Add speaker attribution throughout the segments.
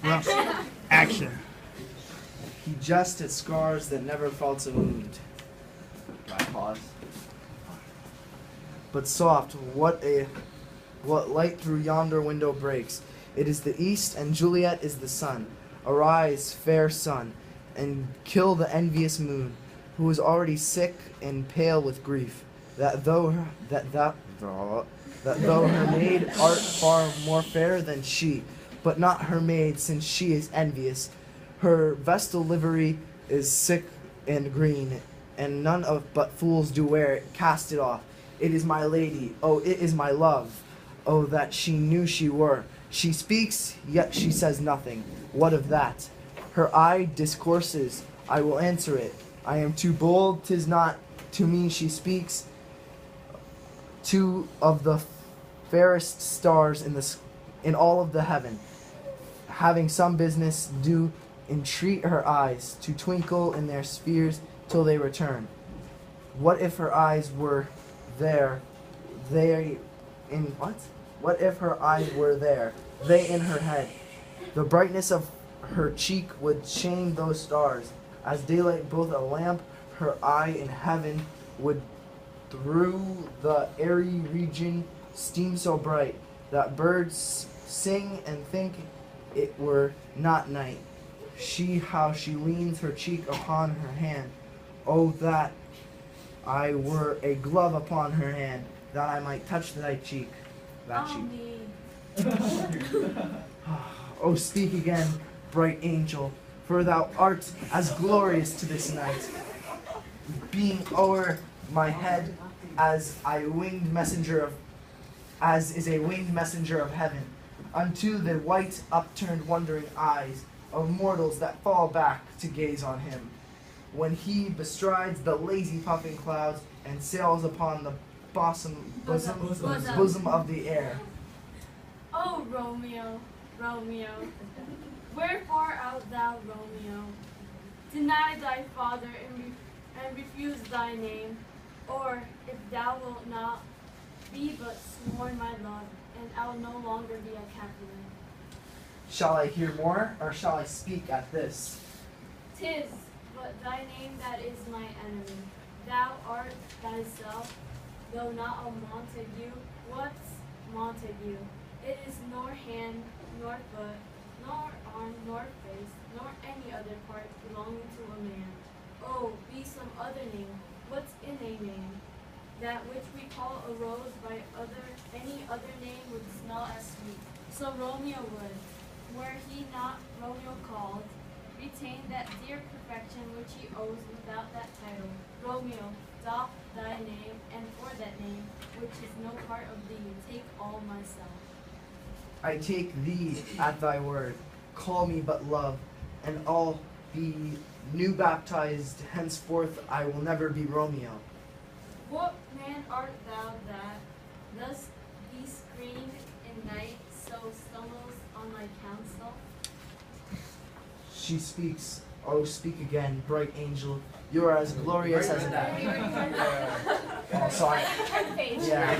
Speaker 1: Well, action.
Speaker 2: He jest at scars that never felt a wound.
Speaker 3: I pause.
Speaker 2: But soft, what light through yonder window breaks. It is the east, and Juliet is the sun. Arise, fair sun, and kill the envious moon, who is already sick and pale with grief. That though her maid art far more fair than she, but not her maid, since she is envious. Her vestal livery is sick and green, and none of but fools do wear it. Cast it off. It is my lady, oh, it is my love. Oh, that she knew she were. She speaks, yet she says nothing. What of that? Her eye discourses, I will answer it. I am too bold, 'tis not to me she speaks. Two of the fairest stars in all of the heaven, having some business, do entreat her eyes to twinkle in their spheres till they return. What if her eyes were there, they in what? What if her eyes were there, they in her head? The brightness of her cheek would shame those stars. As daylight both a lamp, her eye in heaven would through the airy region steam so bright that birds sing and think it were not night. How she leans her cheek upon her hand. Oh, that I were a glove upon her hand, that I might touch thy cheek. That cheek. Oh, speak again, bright angel, for thou art as glorious to this night, being o'er my head as is a winged messenger of heaven, unto the white upturned wondering eyes of mortals that fall back to gaze on him, when he bestrides the lazy puffing clouds and sails upon the bosom of the air.
Speaker 4: Oh, Romeo, Romeo, wherefore art thou, Romeo? Deny thy father and refuse thy name, or if thou wilt not, be but sworn my love, and I'll no longer be a Capulet.
Speaker 2: Shall I hear more, or shall I speak at this?
Speaker 4: 'Tis but thy name that is my enemy. Thou art thyself, though not a Montague. What's Montague? It is nor hand, nor foot, nor arm, nor face, nor any other part belonging to a man. Oh, be some other name. What's in a name? That which we call a rose by any other name would smell as sweet. So Romeo would, were he not Romeo called, retain that dear perfection which he owes without that title. Romeo, doff thy name, and for that name, which is no part of thee, take all myself.
Speaker 2: I take thee at thy word. Call me but love, and I'll be new baptized. Henceforth I will never be Romeo.
Speaker 4: What man art thou that thus be screened in night, so stumbles on thy counsel?
Speaker 2: She speaks. Oh, speak again, bright angel. You are as glorious as that. Oh, sorry. Yeah.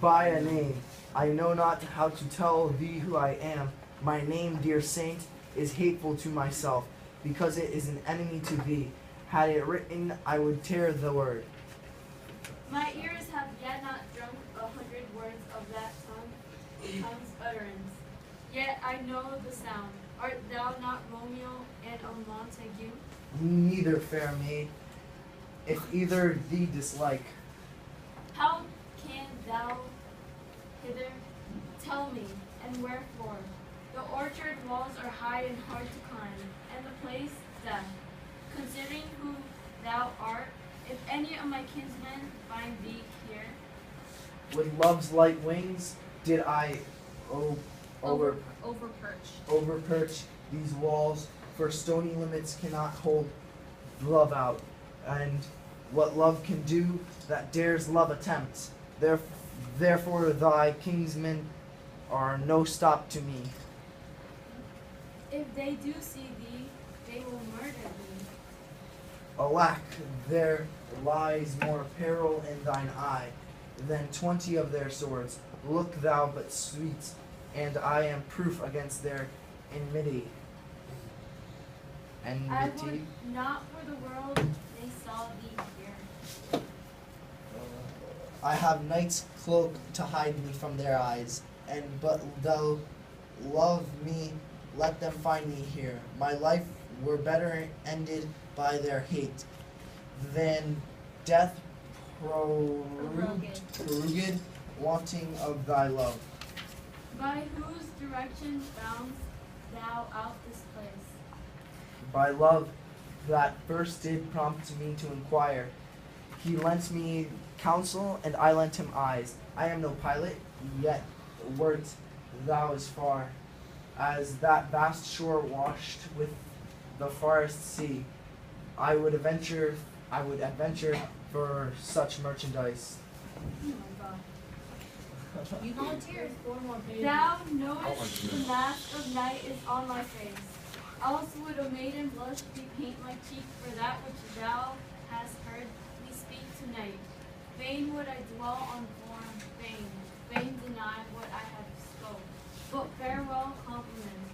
Speaker 2: By a name, I know not how to tell thee who I am. My name, dear saint, is hateful to myself, because it is an enemy to thee. Had it written, I would tear the word.
Speaker 4: My ears have yet not drunk 100 words of that tongue's utterance. Yet I know the sound. Art thou not Romeo and a Montague?
Speaker 2: Neither, fair maid, if either thee dislike.
Speaker 4: How can thou hither? Tell me, and wherefore? The orchard walls are high and hard to climb, and the place death. Considering who thou art, if any of my kinsmen find thee here,
Speaker 2: With love's light wings did I overperch these walls, for stony limits cannot hold love out, and what love can do, that dares love attempts. Therefore thy kinsmen are no stop to me.
Speaker 4: if they do see thee, they will murder thee.
Speaker 2: Alack, there lies more peril in thine eye than 20 of their swords. Look thou but sweet, and I am proof against their enmity.
Speaker 4: I
Speaker 2: Enmity.
Speaker 4: would not for the world they saw thee here.
Speaker 2: I have night's cloak to hide me from their eyes, and but thou love me, let them find me here. My life were better ended by their hate than death prorogued, wanting of thy love.
Speaker 4: By whose direction foundst thou out this place?
Speaker 2: By love that first did prompt me to inquire. He lent me counsel, and I lent him eyes. I am no pilot, yet wert thou as far as that vast shore washed with the farthest sea. I would adventure for such merchandise.
Speaker 4: Oh my God.
Speaker 1: You volunteered.
Speaker 4: Thou knowest the mask of night is on my face. Else would a maiden blush bepaint my cheek for that which thou hast heard me speak tonight. Fain would I dwell on form, fain deny what I have spoke. But farewell compliment.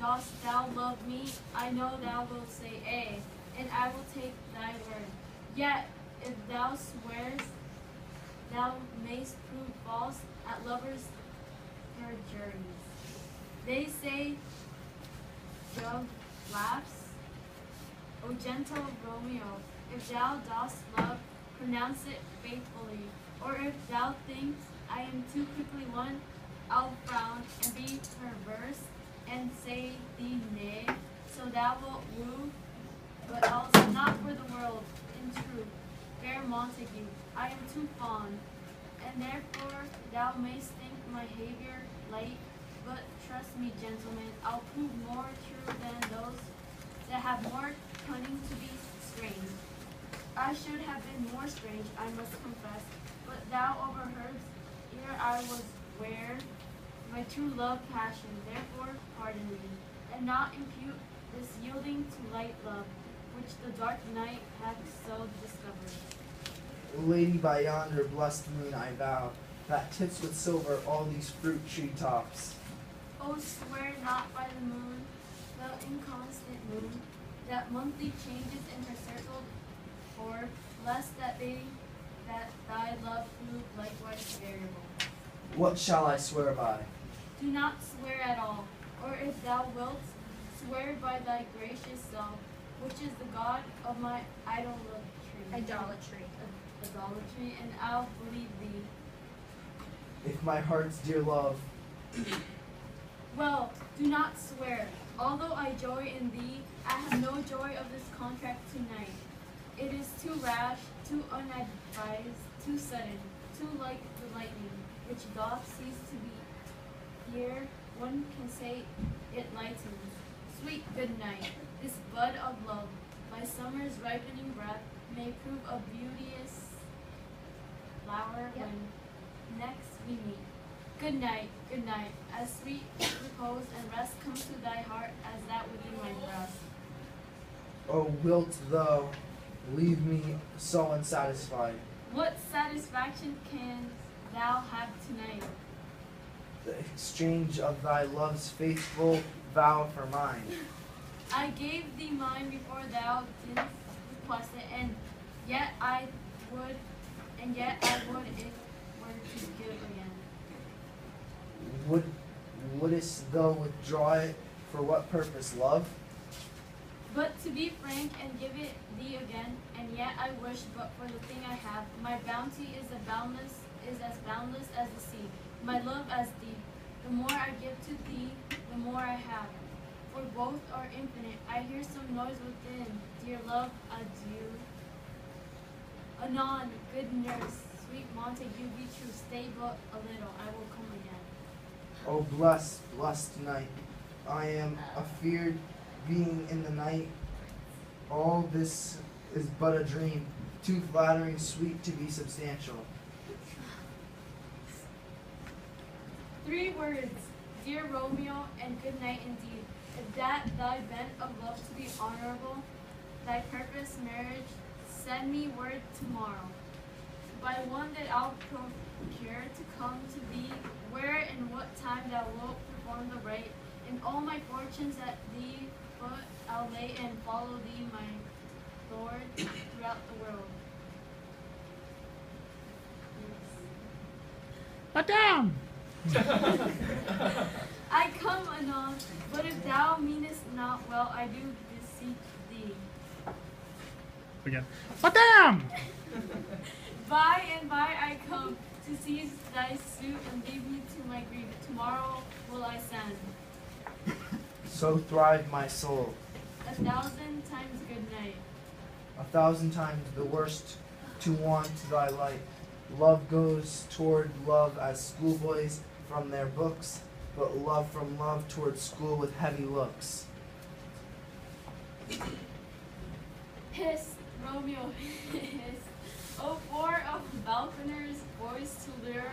Speaker 4: Dost thou love me? I know thou wilt say aye, and I will take thy word. Yet, if thou swearest, thou mayst prove false at lovers' perjuries. They say, Job laughs. O gentle Romeo, if thou dost love, pronounce it faithfully. Or if thou thinkst I am too quickly won, I'll frown and be perverse and say thee nay, so thou wilt woo, but else not for the world. In truth, fair Montague, I am too fond, and therefore thou mayst think my behavior light, but trust me, gentlemen, I'll prove more true than those that have more cunning to be strange. I should have been more strange, I must confess, but thou overheardst ere I was ware my true love passion, therefore pardon me, and not impute this yielding to light love, which the dark night hath so discovered.
Speaker 2: Lady, by yonder blessed moon I vow, that tips with silver all these fruit tree tops.
Speaker 4: Oh, swear not by the moon, the inconstant moon, that monthly changes in her circled orb, lest that thy love prove likewise variable.
Speaker 2: What shall I swear by?
Speaker 4: Do not swear at all, or if thou wilt, swear by thy gracious self, which is the God of my idolatry, and I'll believe thee.
Speaker 2: If my heart's dear love,
Speaker 4: Well, do not swear. Although I joy in thee, I have no joy of this contract tonight. It is too rash, too unadvised, too sudden, too like the lightning, which doth cease to be. Here one can say it lightens. Sweet good night, this bud of love, by summer's ripening breath, may prove a beauteous flower when next we meet. Good night, as sweet repose and rest come to thy heart as that within my breast.
Speaker 2: oh, wilt thou leave me so unsatisfied?
Speaker 4: What satisfaction can thou have tonight?
Speaker 2: The exchange of thy love's faithful vow for mine.
Speaker 4: I gave thee mine before thou didst request it, and yet I would if were to give again.
Speaker 2: Wouldst thou withdraw it for what purpose, love?
Speaker 4: But to be frank and give it thee again, and yet I wish but for the thing I have. My bounty is as boundless as the sea, my love as deep. The more I give to thee, the more I have. For both are infinite. I hear some noise within. Dear love, adieu. Anon, good nurse, sweet Montague, be true. Stay but a little, I will come again.
Speaker 2: Oh, blessed night. I am afeard being in the night. All this is but a dream, too flattering sweet to be substantial.
Speaker 4: 3 words, dear Romeo, and good night indeed. If that thy bent of love to be honorable, thy purpose marriage, send me word tomorrow. By one that I'll procure to come to thee where and what time thou wilt perform the rite, and all my fortunes at thee foot I'll lay and follow thee, my Lord, throughout the world.
Speaker 1: Madame!
Speaker 4: I come anon, but if thou meanest not well, I do beseech thee.
Speaker 1: Again. Madame!
Speaker 4: By and by I come to seize thy suit and leave me to my grief. Tomorrow will I send.
Speaker 2: So thrive my soul.
Speaker 4: 1,000 times good night.
Speaker 2: 1,000 times the worst to want thy light. Love goes toward love as schoolboys from their books, but love from love toward school with heavy looks.
Speaker 4: Hiss, Romeo, hiss. O four of falconers, boys to lure,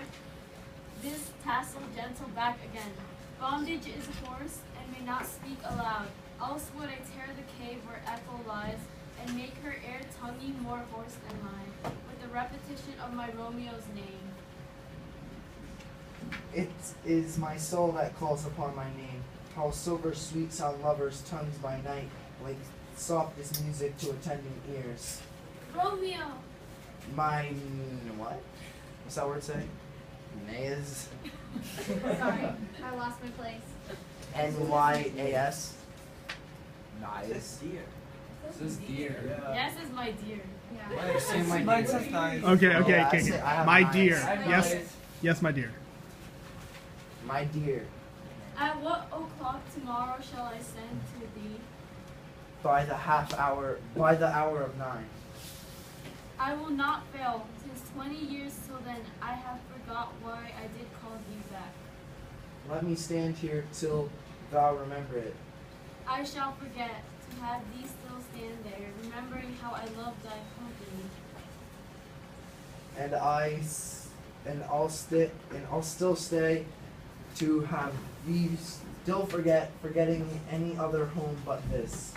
Speaker 4: this tassel gentle back again. Bondage is hoarse, and may not speak aloud. Else would I tear the cave where echo lies, and make her air tonguing more hoarse than mine, with the repetition of my Romeo's name.
Speaker 2: It is my soul that calls upon my name. How silver sweet sound lovers' tongues by night, like softest music to attending ears.
Speaker 4: Romeo!
Speaker 2: My what? What's that word say? Nyas.
Speaker 5: Sorry, I lost my place.
Speaker 2: Nyas.
Speaker 3: Nice. Deer.
Speaker 6: This is deer.
Speaker 4: Yes is my dear.
Speaker 5: Yeah.
Speaker 6: Say my
Speaker 3: Mine
Speaker 6: deer.
Speaker 3: says nice.
Speaker 1: Okay,
Speaker 2: Yeah,
Speaker 1: okay,
Speaker 2: I
Speaker 1: okay.
Speaker 2: say- I have
Speaker 1: My
Speaker 2: nice.
Speaker 1: dear.
Speaker 6: I have
Speaker 1: Yes,
Speaker 6: nice.
Speaker 1: yes, my dear.
Speaker 2: My dear.
Speaker 4: At what o'clock tomorrow shall I send to thee?
Speaker 2: By the hour of 9.
Speaker 4: I will not fail. 'Tis 20 years till then. I have forgot why I did call thee back.
Speaker 2: Let me stand here till thou remember it.
Speaker 4: I shall forget to have thee still stand there, remembering how I loved thy company.
Speaker 2: And I'll still stay to have thee still forgetting any other home but this.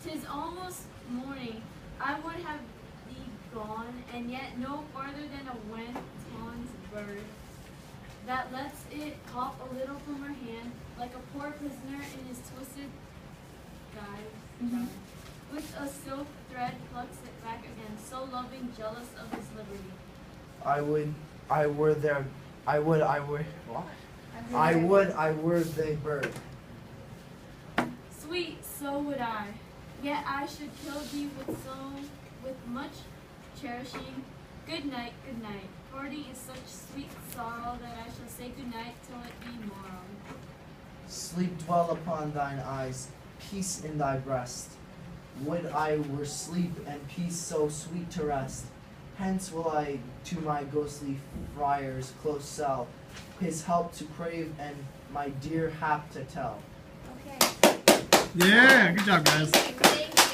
Speaker 4: 'Tis almost morning. I would have thee gone, and yet no farther than a wanton's bird that lets it hop a little from her hand, like a poor prisoner in his twisted guise. With a silk thread plucks it back again, so loving, jealous of his liberty.
Speaker 2: I were the bird.
Speaker 4: Sweet, so would I. Yet I should kill thee with much cherishing. Good night, good night. Parting is such sweet sorrow that I shall say good night till it be morrow.
Speaker 2: Sleep dwell upon thine eyes, peace in thy breast. Would I were sleep and peace so sweet to rest. Hence will I to my ghostly friar's close cell, his help to crave and my dear hap to tell.
Speaker 5: Okay.
Speaker 1: Yeah, good job, guys.
Speaker 5: Thank you.